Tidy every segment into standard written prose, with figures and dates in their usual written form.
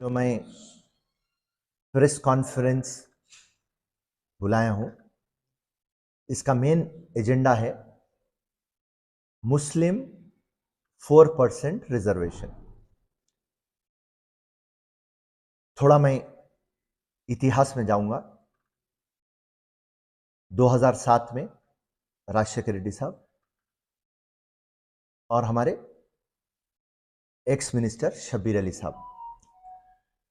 जो मैं press conference बुलाया हूं, इसका मेन एजेंडा है मुस्लिम 4% रिजर्वेशन। थोड़ा मैं इतिहास में जाऊंगा। 2007 में राजशेखर रेड्डी साहब और हमारे एक्स मिनिस्टर शब्बीर अली साहब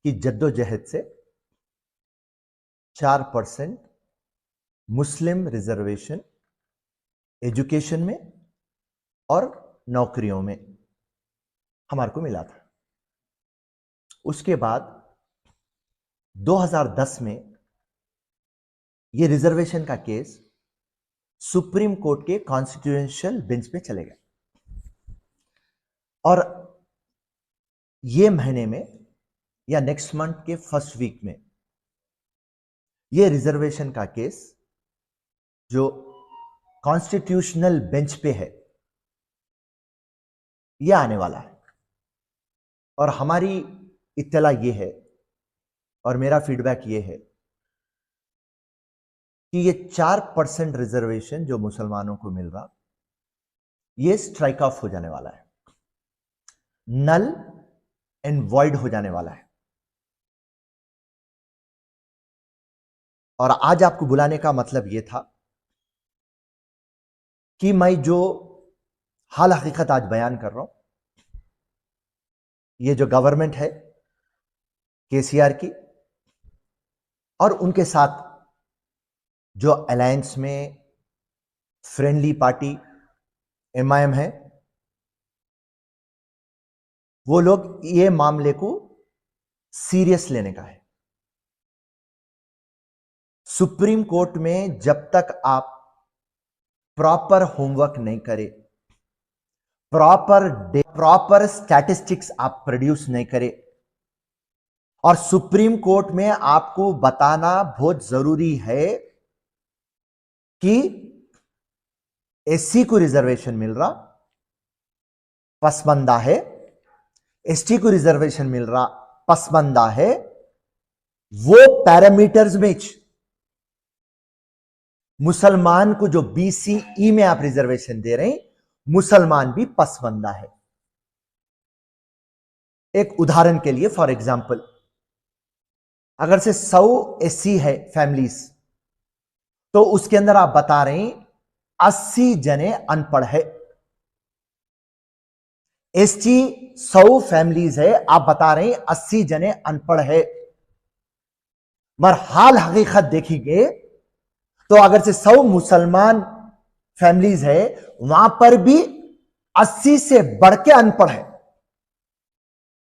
की जद्दोजहद से 4% मुस्लिम रिजर्वेशन एजुकेशन में और नौकरियों में हमारे को मिला था। उसके बाद 2010 में यह रिजर्वेशन का केस सुप्रीम कोर्ट के कॉन्स्टिट्यूशनल बेंच पे चले गए और ये महीने में या नेक्स्ट मंथ के फर्स्ट वीक में यह रिजर्वेशन का केस जो कॉन्स्टिट्यूशनल बेंच पे है यह आने वाला है। और हमारी इत्तला यह है और मेरा फीडबैक यह है कि ये 4% रिजर्वेशन जो मुसलमानों को मिल रहा ये स्ट्राइक ऑफ हो जाने वाला है, नल एंड वॉइड हो जाने वाला है। और आज आपको बुलाने का मतलब यह था कि मैं जो हाल हकीकत आज बयान कर रहा हूं, ये जो गवर्नमेंट है केसीआर की और उनके साथ जो अलायंस में फ्रेंडली पार्टी एमआईएम है, वो लोग ये मामले को सीरियस लेने का है। सुप्रीम कोर्ट में जब तक आप प्रॉपर होमवर्क नहीं करें, प्रॉपर स्टैटिस्टिक्स आप प्रोड्यूस नहीं करें और सुप्रीम कोर्ट में आपको बताना बहुत जरूरी है कि एससी को रिजर्वेशन मिल रहा पसमंदा है, एसटी को रिजर्वेशन मिल रहा पसमंदा है, वो पैरामीटर्स में मुसलमान को जो बीसीई में आप रिजर्वेशन दे रहे हैं, मुसलमान भी पसमंदा है। एक उदाहरण के लिए, फॉर एग्जाम्पल, अगर से 100 एससी है फैमिलीज, तो उसके अंदर आप बता रहे हैं 80 जने अनपढ़ है। एसटी 100 फैमिलीज है, आप बता रहे हैं 80 जने अनपढ़ है। मगर हाल हकीकत देखेंगे तो अगर से 100 मुसलमान फैमिलीज है, वहां पर भी 80 से बढ़ के अनपढ़ है,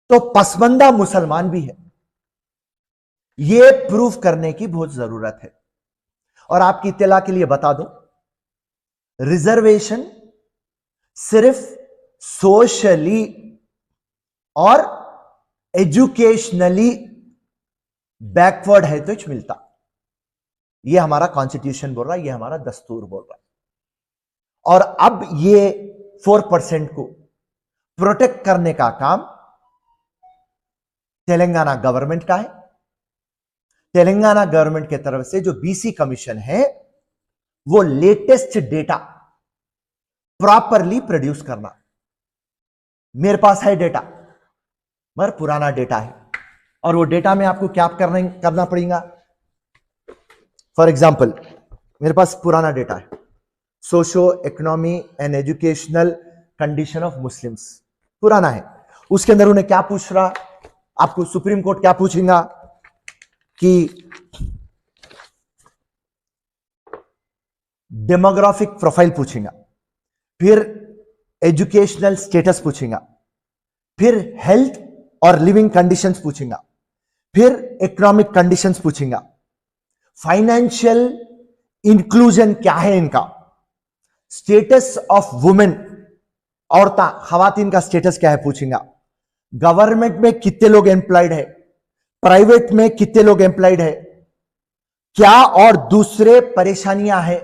तो पसमंदा मुसलमान भी है। यह प्रूफ करने की बहुत जरूरत है। और आपकी इत्तला के लिए बता दूं, रिजर्वेशन सिर्फ सोशली और एजुकेशनली बैकवर्ड है तो मिलता। यह हमारा कॉन्स्टिट्यूशन बोल रहा है, यह हमारा दस्तूर बोल रहा है। और अब ये 4% को प्रोटेक्ट करने का काम तेलंगाना गवर्नमेंट का है। तेलंगाना गवर्नमेंट की तरफ से जो बीसी कमीशन है, वो लेटेस्ट डेटा प्रॉपरली प्रोड्यूस करना। मेरे पास है डेटा, मगर पुराना डेटा है, और वो डेटा में आपको क्या करना पड़ेगा। फॉर एग्जाम्पल, मेरे पास पुराना डेटा है, socio economy and educational condition of Muslims, पुराना है। उसके अंदर उन्हें क्या पूछ रहा, आपको सुप्रीम कोर्ट क्या पूछेगा कि डेमोग्राफिक प्रोफाइल पूछेगा, फिर एजुकेशनल स्टेटस पूछेगा, फिर हेल्थ और लिविंग कंडीशंस पूछेगा, फिर इकोनॉमिक कंडीशंस पूछेगा, फाइनेंशियल इंक्लूजन क्या है इनका, स्टेटस ऑफ वुमेन, औरता खवातीन का स्टेटस क्या है पूछेगा, गवर्नमेंट में कितने लोग एम्प्लॉयड है, प्राइवेट में कितने लोग एम्प्लॉयड है, क्या और दूसरे परेशानियां है,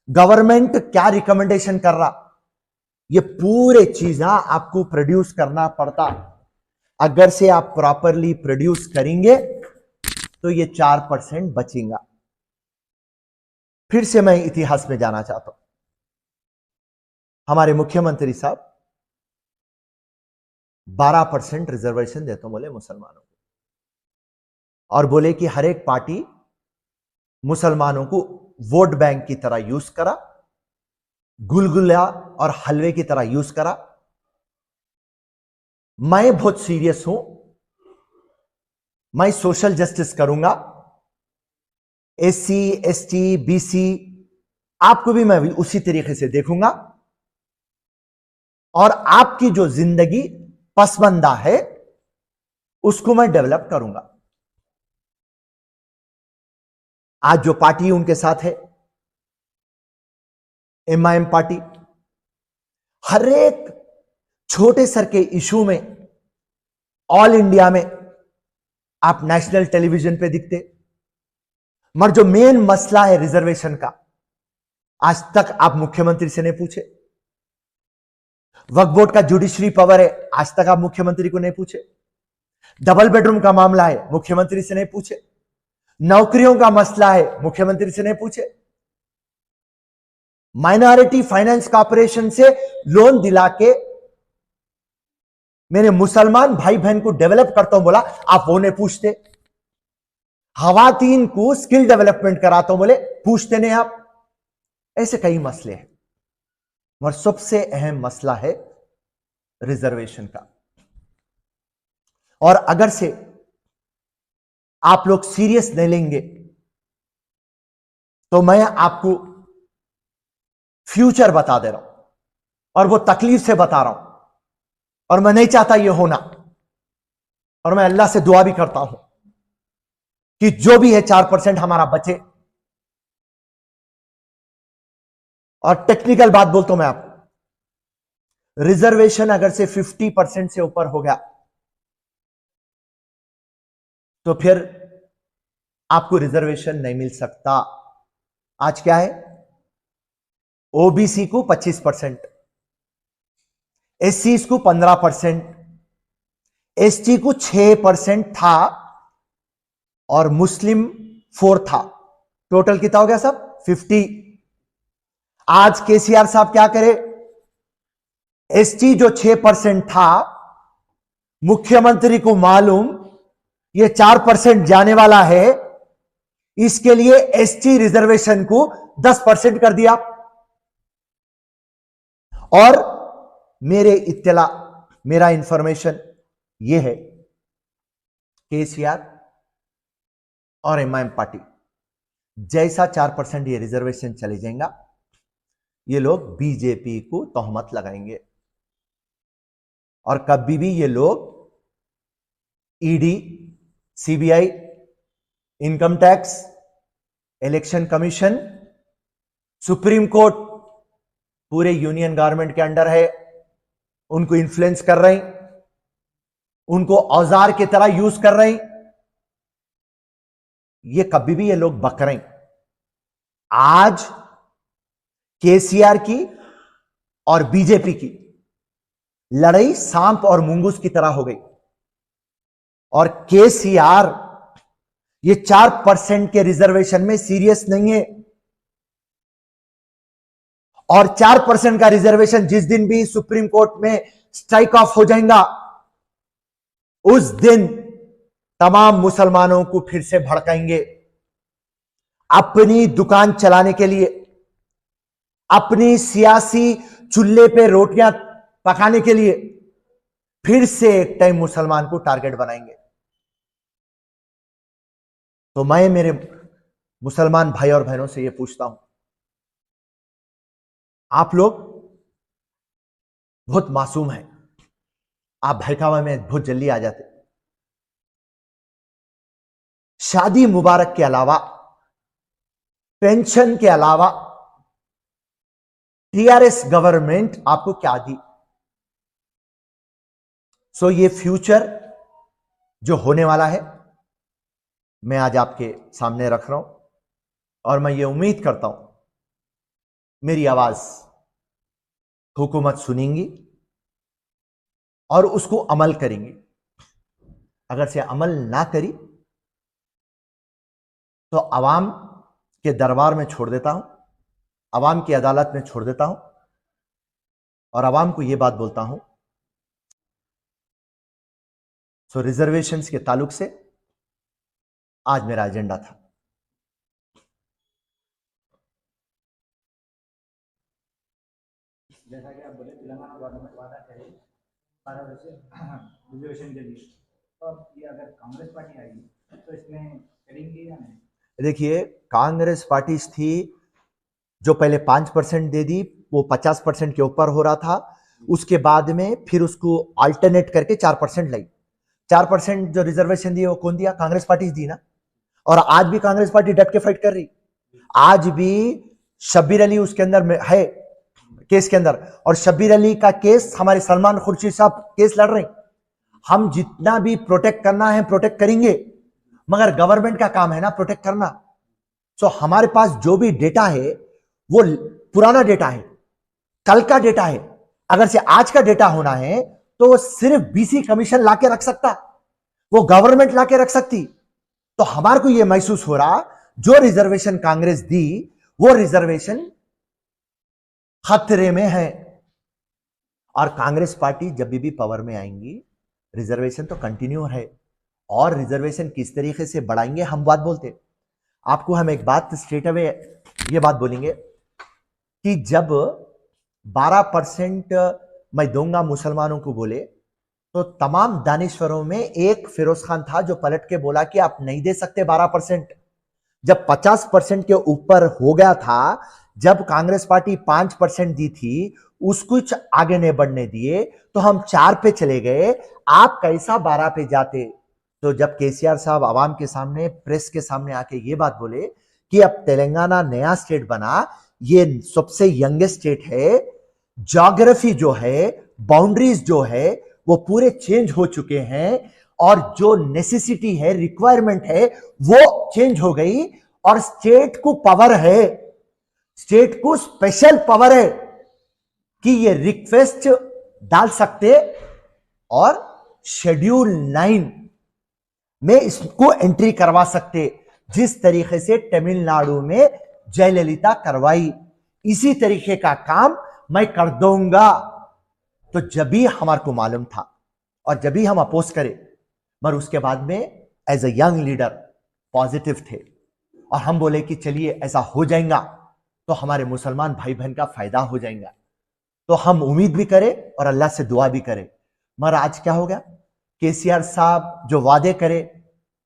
गवर्नमेंट क्या रिकमेंडेशन कर रहा, ये पूरे चीजें आपको प्रोड्यूस करना पड़ता। अगर से आप प्रॉपरली प्रोड्यूस करेंगे तो ये 4% बचेगा। फिर से मैं इतिहास में जाना चाहता हूं। हमारे मुख्यमंत्री साहब 12% रिजर्वेशन देते बोले मुसलमानों को, और बोले कि हर एक पार्टी मुसलमानों को वोट बैंक की तरह यूज करा, गुलगुला और हलवे की तरह यूज करा। मैं बहुत सीरियस हूं, मैं सोशल जस्टिस करूंगा, एससी एसटी बीसी आपको भी मैं भी उसी तरीके से देखूंगा, और आपकी जो जिंदगी पसमंदा है उसको मैं डेवलप करूंगा। आज जो पार्टी उनके साथ है, एमआईएम पार्टी, हर एक छोटे सर के इशू में ऑल इंडिया में आप नेशनल टेलीविजन पे दिखते, मगर जो मेन मसला है रिजर्वेशन का, आज तक आप मुख्यमंत्री से नहीं पूछे। वक्फ बोर्ड का जुडिशरी पावर है, आज तक आप मुख्यमंत्री को नहीं पूछे। डबल बेडरूम का मामला है, मुख्यमंत्री से नहीं पूछे। नौकरियों का मसला है, मुख्यमंत्री से नहीं पूछे। माइनॉरिटी फाइनेंस कॉर्पोरेशन से लोन दिला के मेरे मुसलमान भाई बहन को डेवलप करता हूं बोला, आप वो नहीं पूछते। खवातीन को स्किल डेवलपमेंट कराता हूं बोले, पूछते नहीं आप। ऐसे कई मसले हैं, और सबसे अहम मसला है रिजर्वेशन का। और अगर से आप लोग सीरियस नहीं लेंगे तो मैं आपको फ्यूचर बता दे रहा हूं, और वो तकलीफ से बता रहा हूं, और मैं नहीं चाहता ये होना। और मैं अल्लाह से दुआ भी करता हूं कि जो भी है 4% हमारा बचे। और टेक्निकल बात बोलता हूं मैं आपको, रिजर्वेशन अगर से 50% से ऊपर हो गया तो फिर आपको रिजर्वेशन नहीं मिल सकता। आज क्या है, ओबीसी को 25%, एससी को 15%, एसटी को 6% था, और मुस्लिम 4 था। टोटल कितना हो गया सब? 50। आज केसीआर साहब क्या करे, एसटी जो 6% था, मुख्यमंत्री को मालूम ये 4% जाने वाला है, इसके लिए एसटी रिजर्वेशन को 10% कर दिया। और मेरा इंफॉर्मेशन यह है, केसीआर और एमआईएम पार्टी जैसा 4% ये रिजर्वेशन चले जाएगा, ये लोग बीजेपी को तोहमत लगाएंगे, और कभी भी ये लोग ED, CBI, income tax, election commission, supreme court पूरे यूनियन गवर्नमेंट के अंडर है, उनको इन्फ्लुएंस कर रहे हैं, उनको औजार की तरह यूज कर रहे हैं। ये कभी भी ये लोग बक रहे हैं। आज केसीआर की और बीजेपी की लड़ाई सांप और मुंगूस की तरह हो गई, और केसीआर ये 4% के रिजर्वेशन में सीरियस नहीं है। और 4% का रिजर्वेशन जिस दिन भी सुप्रीम कोर्ट में स्ट्राइक ऑफ हो जाएगा, उस दिन तमाम मुसलमानों को फिर से भड़काएंगे, अपनी दुकान चलाने के लिए, अपनी सियासी चूल्हे पे रोटियां पकाने के लिए फिर से एक टाइम मुसलमान को टारगेट बनाएंगे। तो मैं मेरे मुसलमान भाई और बहनों से यह पूछता हूं, आप लोग बहुत मासूम हैं, आप बहकावे में बहुत जल्दी आ जाते। शादी मुबारक के अलावा, पेंशन के अलावा टीआरएस गवर्नमेंट आपको क्या दी? सो ये फ्यूचर जो होने वाला है, मैं आज आपके सामने रख रहा हूं, और मैं ये उम्मीद करता हूं मेरी आवाज हुकूमत सुनेंगी और उसको अमल करेंगी। अगर से अमल ना करी तो अवाम के दरबार में छोड़ देता हूं, अवाम की अदालत में छोड़ देता हूं और अवाम को यह बात बोलता हूं। सो रिजर्वेशंस के ताल्लुक से आज मेरा एजेंडा था। जैसा कि आप बोले तेलंगाना गवर्नमेंट वादा करे 12 वर्ष रिजर्वेशन के लिए, तो अब ये अगर कांग्रेस पार्टी आएगी तो इसमें करेंगे या नहीं? देखिए, कांग्रेस पार्टी थी जो पहले 5% दे दी, वो 50% के ऊपर हो रहा था, उसके बाद में फिर उसको अल्टरनेट करके 4% लाई। 4% जो रिजर्वेशन दिए वो कौन दिया? कांग्रेस पार्टी दी ना। और आज भी कांग्रेस पार्टी डट के फाइट कर रही। आज भी शब्बीर अली उसके अंदर में है, केस के अंदर, और शब्बीर अली का केस हमारे सलमान खुर्शीद साहब केस लड़ रहे। हम जितना भी प्रोटेक्ट करना है प्रोटेक्ट करेंगे, मगर गवर्नमेंट का काम है ना प्रोटेक्ट करना। सो हमारे पास जो भी डेटा है वो पुराना डेटा है, कल का डेटा है। अगर से आज का डेटा होना है तो वो सिर्फ बीसी कमीशन लाके रख सकता, वो गवर्नमेंट लाके रख सकती। तो हमारे को यह महसूस हो रहा जो रिजर्वेशन कांग्रेस दी वो रिजर्वेशन खतरे में है। और कांग्रेस पार्टी जब भी पावर में आएंगी रिजर्वेशन तो कंटिन्यू है, और रिजर्वेशन किस तरीके से बढ़ाएंगे हम बात बोलते। आपको हम एक बात स्ट्रेट अवे ये बात बोलेंगे कि जब 12% मैं दूंगा मुसलमानों को बोले, तो तमाम दानिश्वरों में एक फिरोज खान था जो पलट के बोला कि आप नहीं दे सकते 12%। जब 50% के ऊपर हो गया था, जब कांग्रेस पार्टी 5% दी थी, उसको आगे नहीं बढ़ने दिए, तो हम 4 पे चले गए। आप कैसा 12 पे जाते? तो जब केसीआर साहब आवाम के सामने, प्रेस के सामने आके ये बात बोले कि अब तेलंगाना नया स्टेट बना, ये सबसे यंगेस्ट स्टेट है, ज्योग्राफी जो है, बाउंड्रीज जो है वो पूरे चेंज हो चुके हैं, और जो नेसेसिटी है, रिक्वायरमेंट है, वो चेंज हो गई, और स्टेट को पावर है, स्टेट को स्पेशल पावर है कि ये रिक्वेस्ट डाल सकते और शेड्यूल 9 में इसको एंट्री करवा सकते, जिस तरीके से तमिलनाडु में जयललिता करवाई, इसी तरीके का काम मैं कर दूंगा। तो जब भी हमारे को मालूम था और जब भी हम अपोज करें, मगर उसके बाद में as a young leader positive थे, और हम बोले कि चलिए ऐसा हो जाएगा तो हमारे मुसलमान भाई बहन का फायदा हो जाएगा। तो हम उम्मीद भी करें और अल्लाह से दुआ भी करें। मगर आज क्या हो गया? केसीआर साहब जो वादे करे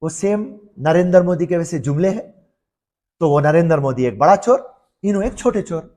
वो सेम नरेंद्र मोदी के वैसे जुमले हैं। तो वो नरेंद्र मोदी एक बड़ा चोर, इन्हों एक छोटे चोर।